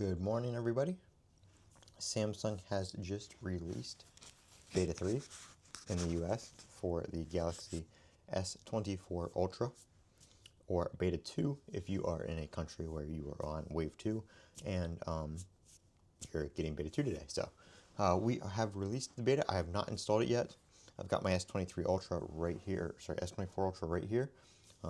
Good morning, everybody. Samsung has just released Beta 3 in the US for the Galaxy S24 Ultra, or Beta 2 if you are in a country where you are on Wave 2 and you're getting Beta 2 today. So we have released the beta. I have not installed it yet. I've got my S23 Ultra right here, S24 Ultra right here.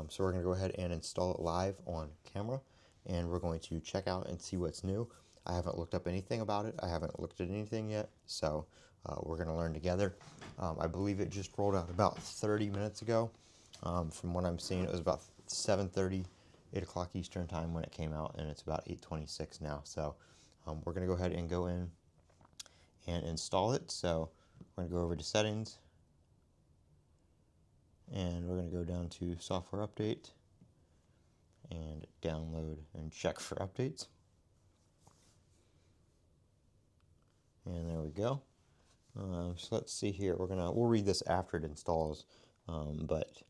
So we're going to go ahead and install it live on camera, and we're going to check out and see what's new. I haven't looked up anything about it. I haven't looked at anything yet, so we're going to learn together. I believe it just rolled out about 30 minutes ago. From what I'm seeing, it was about 7:30, 8 o'clock Eastern time when it came out, and it's about 8:26 now. So we're going to go ahead and go in and install it. So we're going to go over to settings, and we're going to go down to software update and download and check for updates. And there we go. So let's see here. We'll read this after it installs, but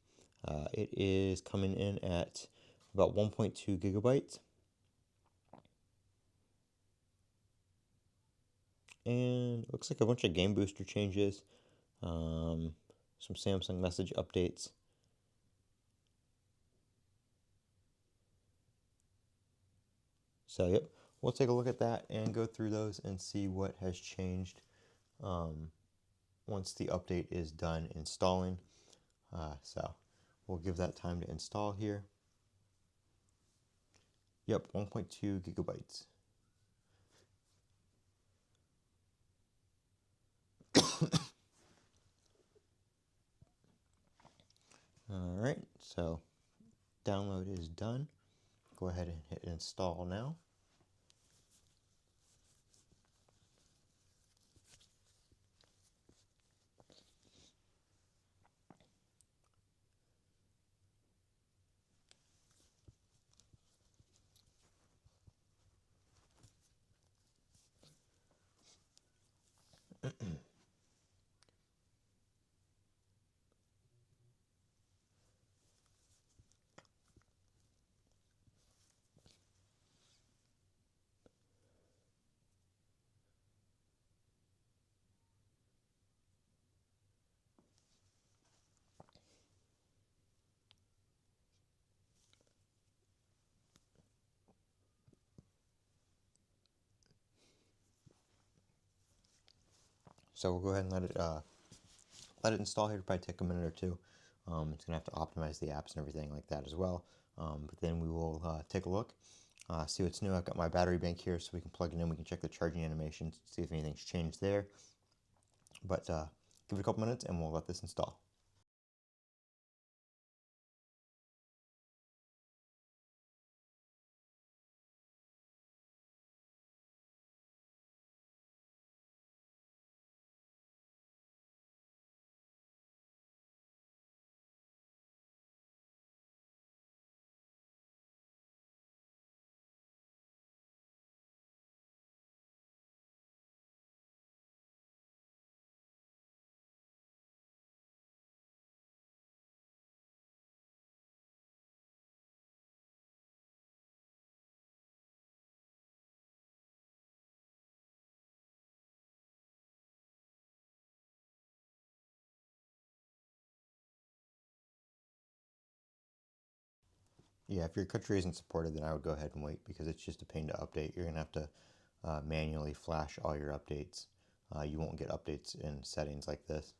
it is coming in at about 1.2 gigabytes. And it looks like a bunch of game booster changes, some Samsung message updates. So yep, we'll take a look at that and go through those and see what has changed once the update is done installing. So we'll give that time to install here. Yep, 1.2 gigabytes. All right, so download is done. Go ahead and hit install now. So we'll go ahead and let it install here. It'll probably take a minute or two. It's gonna have to optimize the apps and everything like that as well. But then we will take a look, see what's new. I've got my battery bank here, so we can plug it in. We can check the charging animations, see if anything's changed there. But give it a couple minutes, and we'll let this install. Yeah, if your country isn't supported, then I would go ahead and wait, because it's just a pain to update. You're going to have to manually flash all your updates. You won't get updates in settings like this.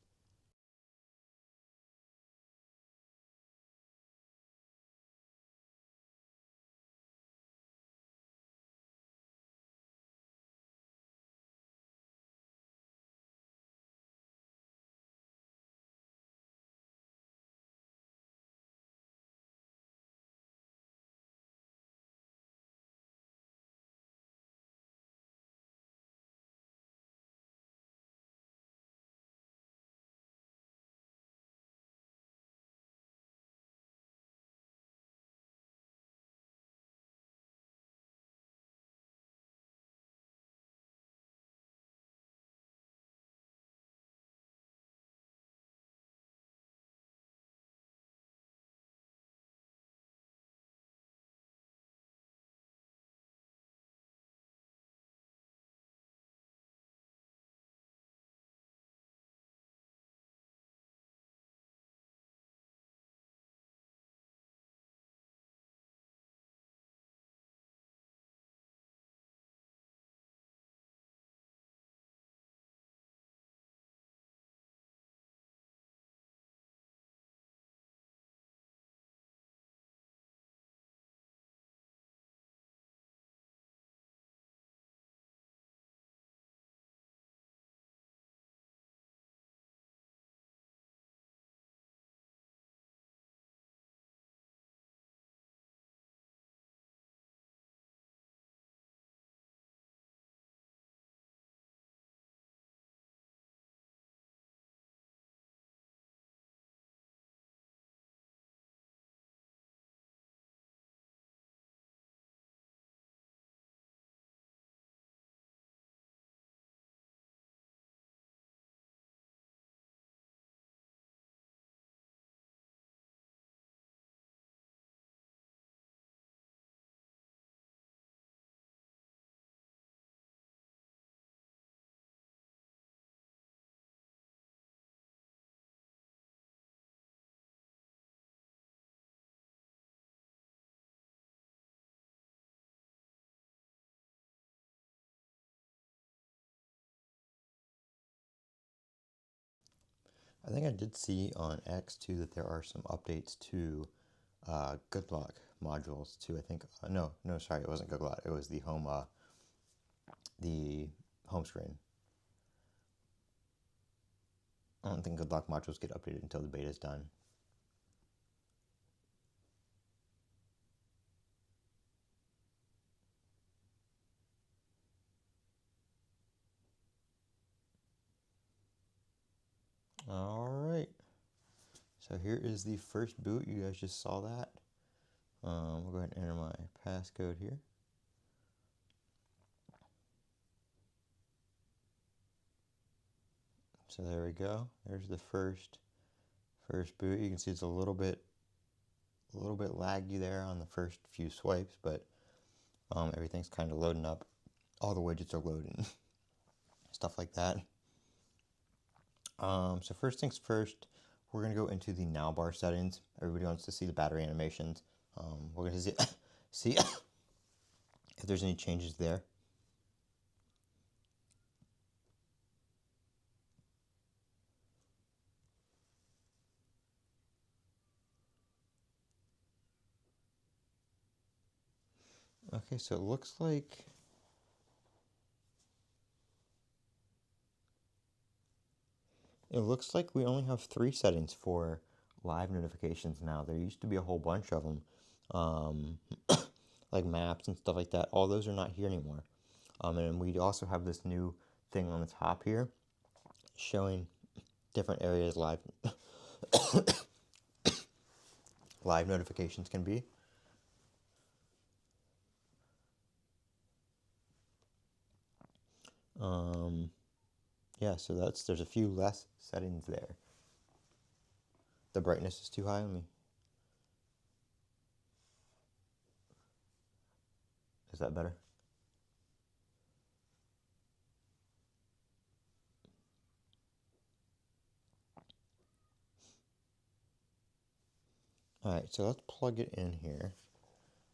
I think I did see on X too that there are some updates to Good Luck modules too. I think no, sorry, it wasn't Good Luck. It was the home screen. I don't think Good Luck modules get updated until the beta is done. All right. So here is the first boot. You guys just saw that. We'll go ahead and enter my passcode here. So there we go. There's the first boot. You can see it's a little bit laggy there on the first few swipes, but everything's kind of loading up. All the widgets are loading, stuff like that. So first things first, we're gonna go into the now bar settings. Everybody wants to see the battery animations. We're gonna see if there's any changes there. Okay, so it looks like we only have 3 settings for live notifications now. There used to be a whole bunch of them, like maps and stuff like that. All those are not here anymore. And we also have this new thing on the top here showing different areas live live notifications can be. Yeah, so there's a few less settings there. The brightness is too high on me. Is that better? All right, so let's plug it in here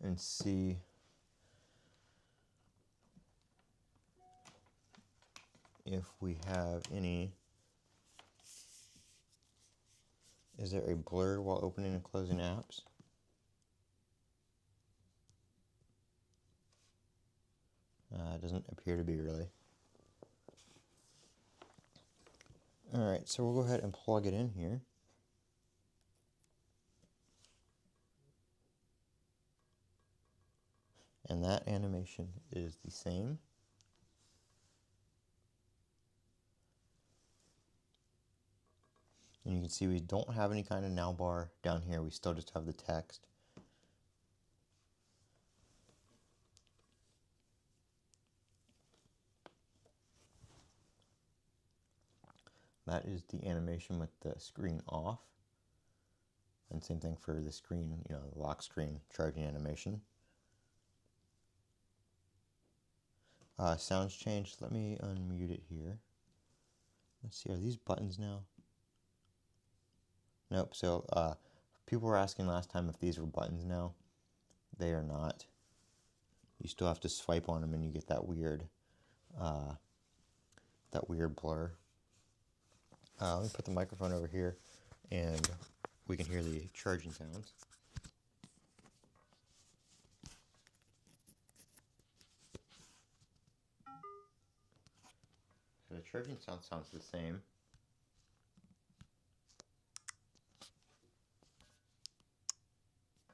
and see if we have any. Is there a blur while opening and closing apps? It doesn't appear to be really. All right, so we'll go ahead and plug it in here. And that animation is the same. And you can see we don't have any kind of now bar down here. We still just have the text. That is the animation with the screen off. And same thing for the screen, the lock screen charging animation. Sounds changed. Let me unmute it here. Let's see, are these buttons now? Nope. So people were asking last time if these were buttons now. They are not. You still have to swipe on them and you get that weird blur. Let me put the microphone over here and we can hear the charging sounds. So the charging sound sounds the same.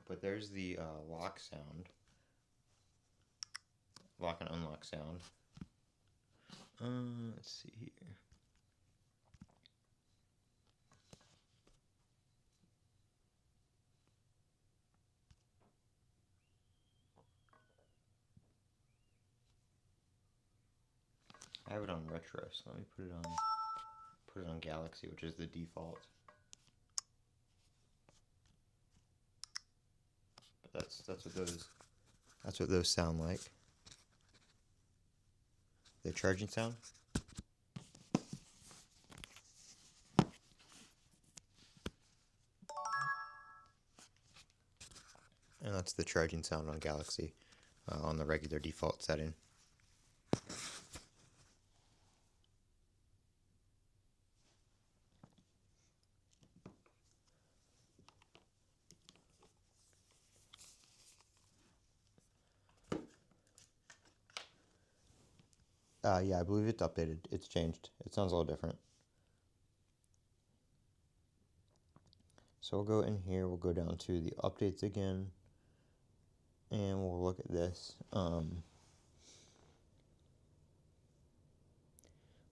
But there's the lock sound. Lock and unlock sound. Let's see here. I have it on retro, so let me put it on Galaxy, which is the default. But that's what those sound like. The charging sound. And that's the charging sound on Galaxy on the regular default setting. Yeah, I believe it's updated. It's changed. It sounds a little different. So we'll go in here, we'll go down to the updates again, and we'll look at this.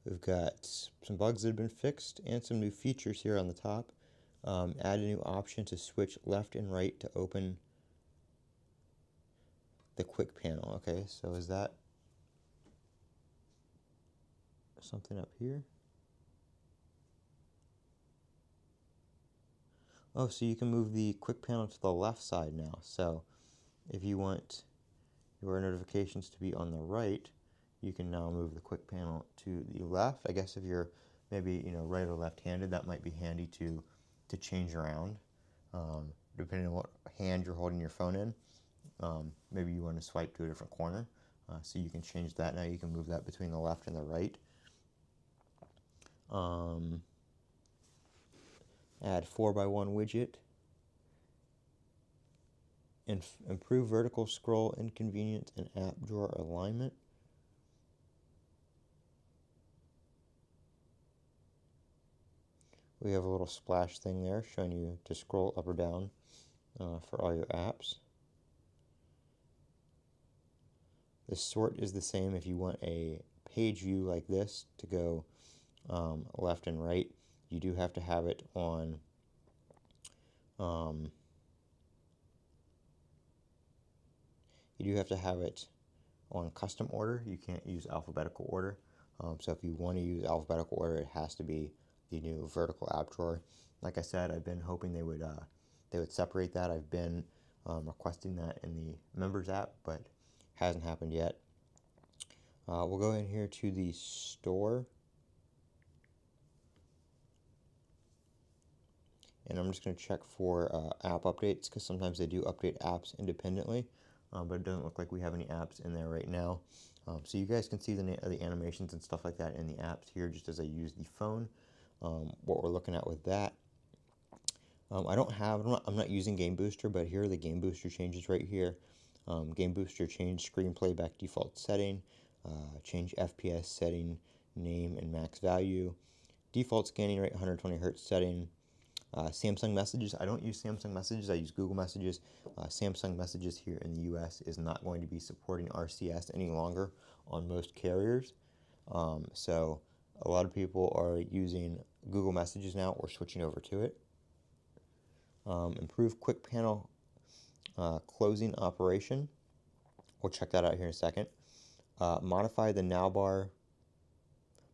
We've got some bugs that have been fixed and some new features here on the top. Add a new option to switch left and right to open the quick panel. Okay, so is that something up here? Oh, so you can move the quick panel to the left side now. So if you want your notifications to be on the right, you can now move the quick panel to the left. I guess if you're maybe right or left-handed, that might be handy to change around, depending on what hand you're holding your phone in. Maybe you want to swipe to a different corner, so you can change that. Now you can move that between the left and the right. Add 4x1 widget. Improve vertical scroll inconvenience and app drawer alignment. We have a little splash thing there showing you to scroll up or down for all your apps. The sort is the same if you want a page view like this to go left and right. You do have to have it on custom order. You can't use alphabetical order. So if you want to use alphabetical order, it has to be the new vertical app drawer. Like I said, I've been hoping they would separate that. I've been requesting that in the members app, but hasn't happened yet. We'll go in here to the store, and I'm just going to check for app updates, because sometimes they do update apps independently, but it doesn't look like we have any apps in there right now. So you guys can see the animations and stuff like that in the apps here, just as I use the phone. What we're looking at with that. I'm not using Game Booster, but here are the Game Booster changes right here. Game Booster change screen playback default setting, change FPS setting, name and max value, default scanning rate 120 Hz setting, Samsung Messages. I don't use Samsung Messages, I use Google Messages. Samsung Messages here in the US is not going to be supporting RCS any longer on most carriers. So a lot of people are using Google Messages now or switching over to it. Improve quick panel closing operation. We'll check that out here in a second. Modify the now bar.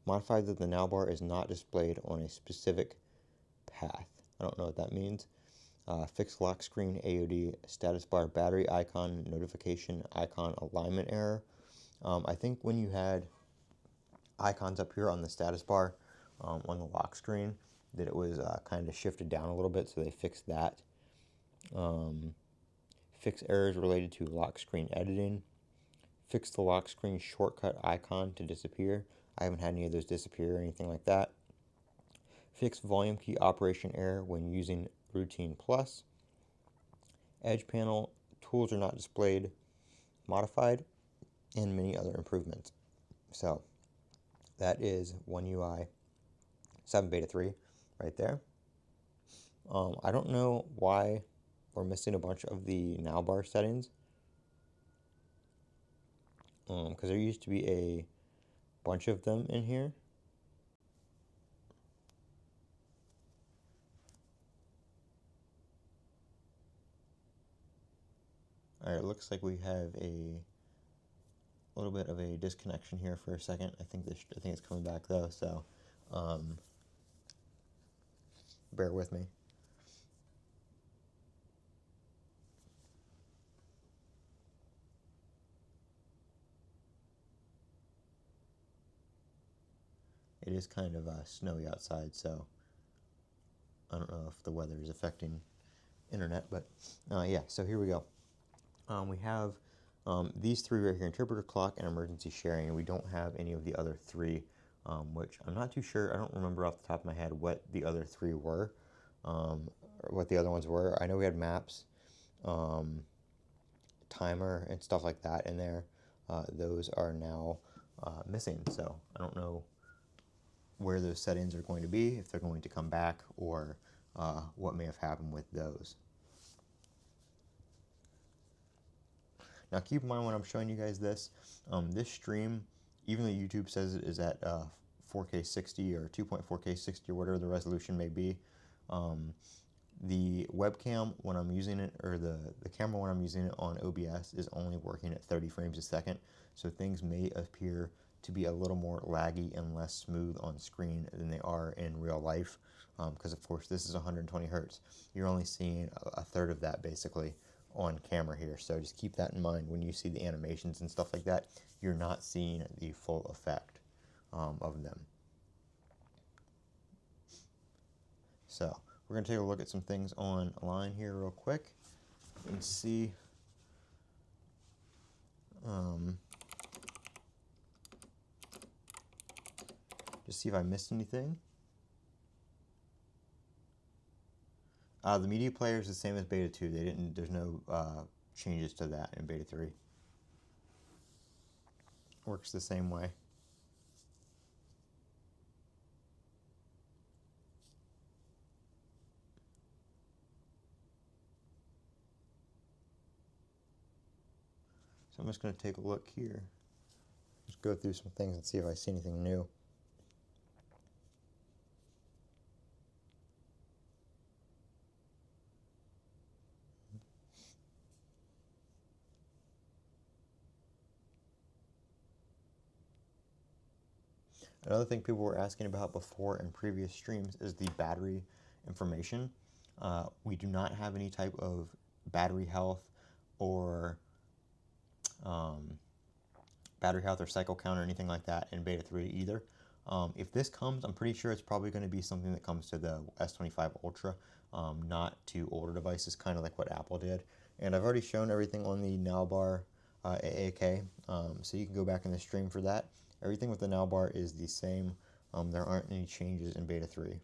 Modify that the now bar is not displayed on a specific path. I don't know what that means. Fix lock screen AOD status bar battery icon notification icon alignment error. I think when you had icons up here on the status bar on the lock screen, that it was kind of shifted down a little bit, so they fixed that. Fix errors related to lock screen editing. Fix the lock screen shortcut icon to disappear. I haven't had any of those disappear or anything like that. Fix volume key operation error when using Routine Plus. Edge panel tools are not displayed, modified, and many other improvements. So that is One UI 7 Beta 3 right there. I don't know why we're missing a bunch of the now bar settings, because there used to be a bunch of them in here. Alright, it looks like we have a little bit of a disconnection here for a second. I think it's coming back though, so bear with me. It is kind of snowy outside, so I don't know if the weather is affecting internet, but yeah, so here we go. We have these three right here, interpreter clock and emergency sharing, and we don't have any of the other three, which I'm not too sure. I don't remember off the top of my head what the other three were, or what the other ones were. I know we had maps, timer, and stuff like that in there. Those are now missing. So I don't know where those settings are going to be, if they're going to come back, or what may have happened with those. Now keep in mind when I'm showing you guys this, this stream, even though YouTube says it is at 4K 60 or 2.4K 60 or whatever the resolution may be, the webcam when I'm using it, or the camera when I'm using it on OBS, is only working at 30 frames a second. So things may appear to be a little more laggy and less smooth on screen than they are in real life. Because of course this is 120 hertz. You're only seeing a third of that basically on camera here. So just keep that in mind when you see the animations and stuff like that. You're not seeing the full effect of them. So we're going to take a look at some things online here real quick and see just see if I missed anything. The media player is the same as beta 2. There's no changes to that in beta 3. Works the same way. So I'm just going to take a look here. Just go through some things and see if I see anything new. Another thing people were asking about before in previous streams is the battery information. We do not have any type of battery health or cycle count or anything like that in beta 3 either. If this comes, I'm pretty sure it's probably going to be something that comes to the S25 Ultra, not to older devices, kind of like what Apple did. And I've already shown everything on the Nowbar AAK, so you can go back in the stream for that. Everything with the Nowbar is the same. There aren't any changes in beta 3.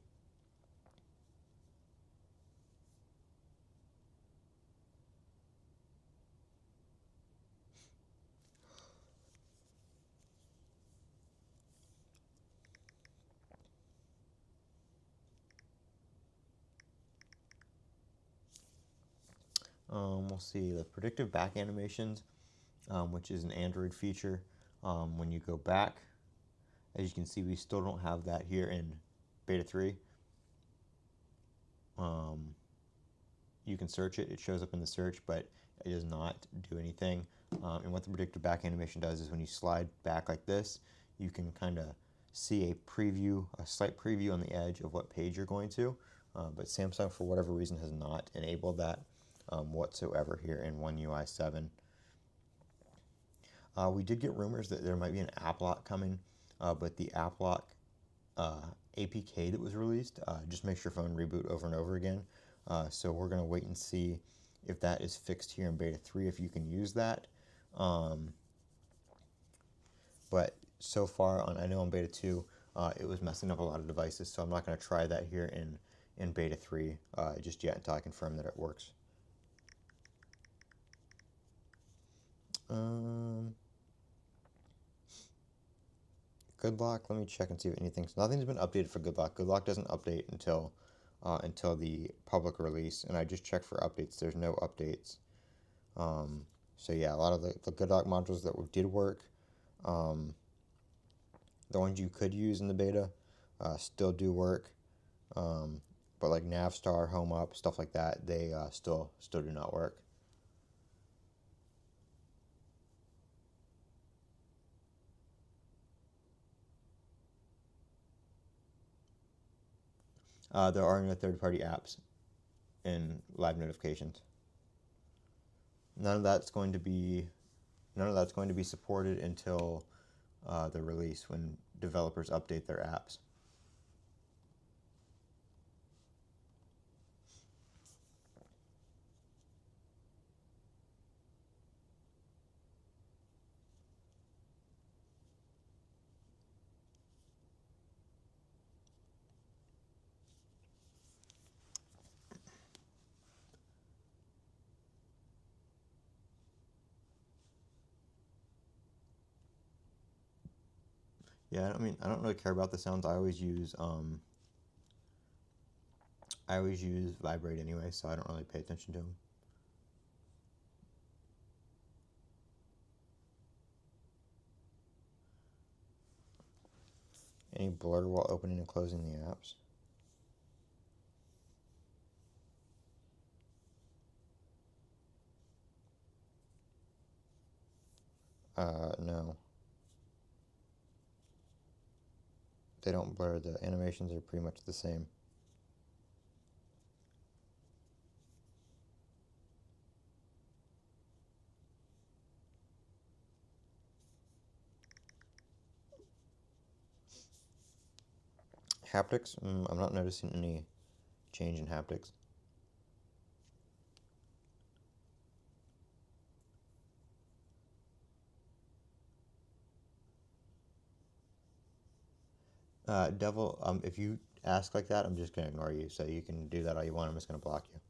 We'll see the predictive back animations, which is an Android feature. When you go back, as you can see, we still don't have that here in beta 3. You can search it. It shows up in the search, but it does not do anything. And what the predictive back animation does is when you slide back like this, you can kind of see a preview, a slight preview on the edge of what page you're going to. But Samsung, for whatever reason, has not enabled that whatsoever here in One UI 7. We did get rumors that there might be an app lock coming, but the app lock APK that was released just makes your phone reboot over and over again. So we're going to wait and see if that is fixed here in beta 3, if you can use that. But so far, I know on beta 2, it was messing up a lot of devices, so I'm not going to try that here in beta 3 just yet until I confirm that it works. Good Lock, let me check and see if anything's... Nothing's been updated for Good Lock. Good Lock doesn't update until the public release, and I just checked for updates. There's no updates. So yeah, a lot of the Good Lock modules that did work, the ones you could use in the beta, still do work. But like Navstar, Home Up, stuff like that, they still do not work. There are no third-party apps in live notifications. None of that's going to be supported until the release, when developers update their apps. Yeah, I mean, I don't really care about the sounds. I always use vibrate anyway, so I don't really pay attention to them. Any blur while opening and closing the apps? No. They don't blur. The animations are pretty much the same. Haptics? I'm not noticing any change in haptics. Devil, if you ask like that, I'm just going to ignore you. So you can do that all you want. I'm just going to block you.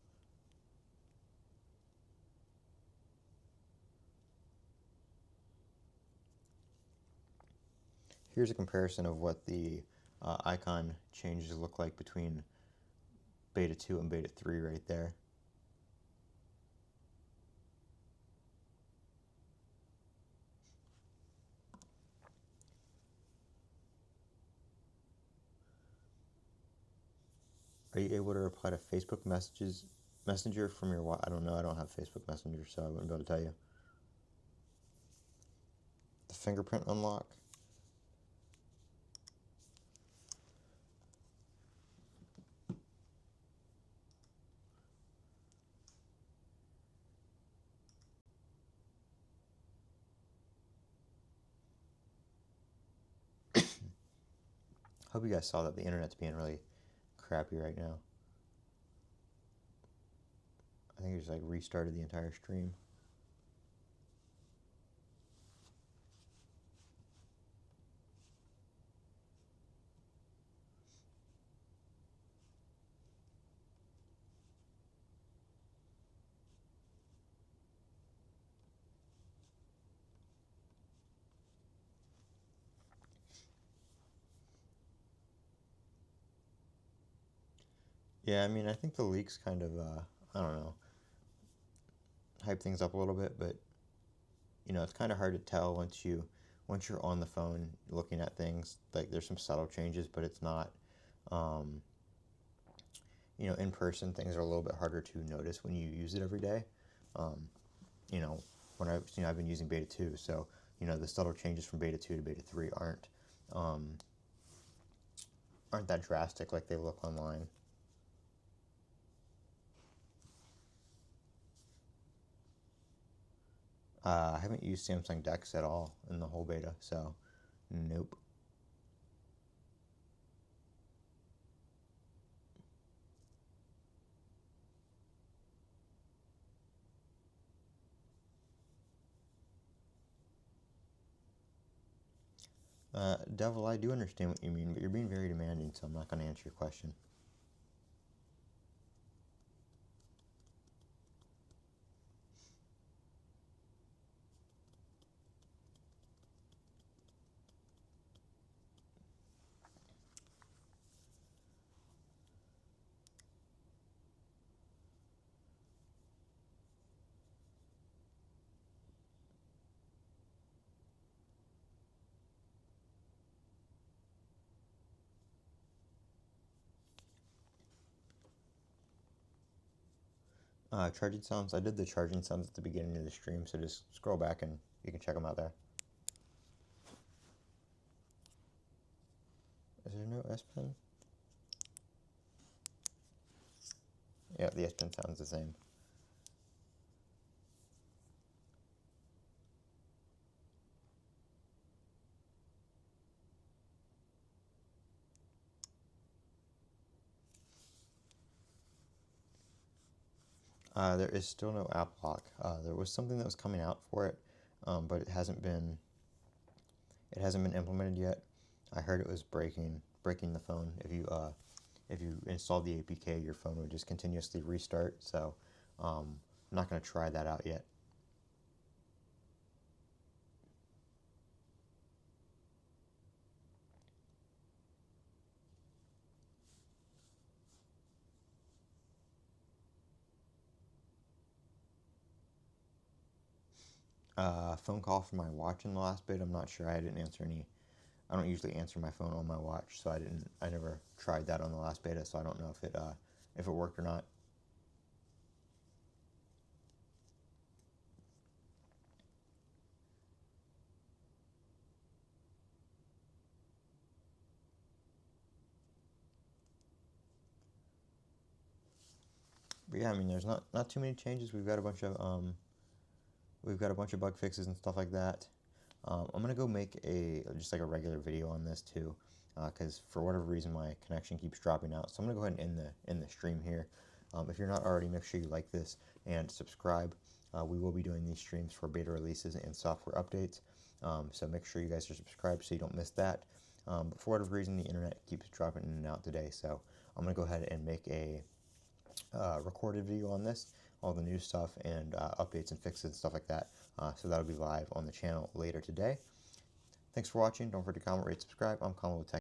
Here's a comparison of what the icon changes look like between beta 2 and beta 3 right there. Are you able to reply to Facebook Messenger from your watch? I don't know. I don't have Facebook Messenger, so I wouldn't be able to tell you. The fingerprint unlock. Hope you guys saw that the internet's being really crappy right now. I think it just like restarted the entire stream. Yeah, I mean, I think the leaks kind of, I don't know, hype things up a little bit, but it's kind of hard to tell once you're on the phone looking at things. Like there's some subtle changes, but it's not, um, in person things are a little bit harder to notice when you use it every day. Um, you know, when I've been using beta 2, so the subtle changes from beta 2 to beta 3 um, aren't that drastic like they look online. I haven't used Samsung Dex at all in the whole beta, so nope. Devil, I do understand what you mean, but you're being very demanding, so I'm not going to answer your question. Charging sounds. I did the charging sounds at the beginning of the stream, so just scroll back and you can check them out there. Is there no S Pen? Yeah, the S Pen sounds the same. There is still no app lock. There was something that was coming out for it, but it hasn't been implemented yet. I heard it was breaking the phone. If you installed the APK, your phone would just continuously restart. So I'm not going to try that out yet. phone call from my watch in the last beta. I'm not sure. I didn't answer any. I don't usually answer my phone on my watch, so I never tried that on the last beta, so I don't know if it worked or not. But yeah, I mean, there's not too many changes. We've got a bunch of bug fixes and stuff like that. I'm gonna go make just like a regular video on this too, because for whatever reason my connection keeps dropping out. So I'm gonna go ahead and end the stream here. If you're not already, make sure you like this and subscribe. We will be doing these streams for beta releases and software updates. So make sure you guys are subscribed so you don't miss that. But for whatever reason, the internet keeps dropping in and out today. So I'm gonna go ahead and make a recorded video on this, all the new stuff and updates and fixes and stuff like that. So that'll be live on the channel later today. Thanks for watching. Don't forget to comment, rate, subscribe. I'm Colin with Techout.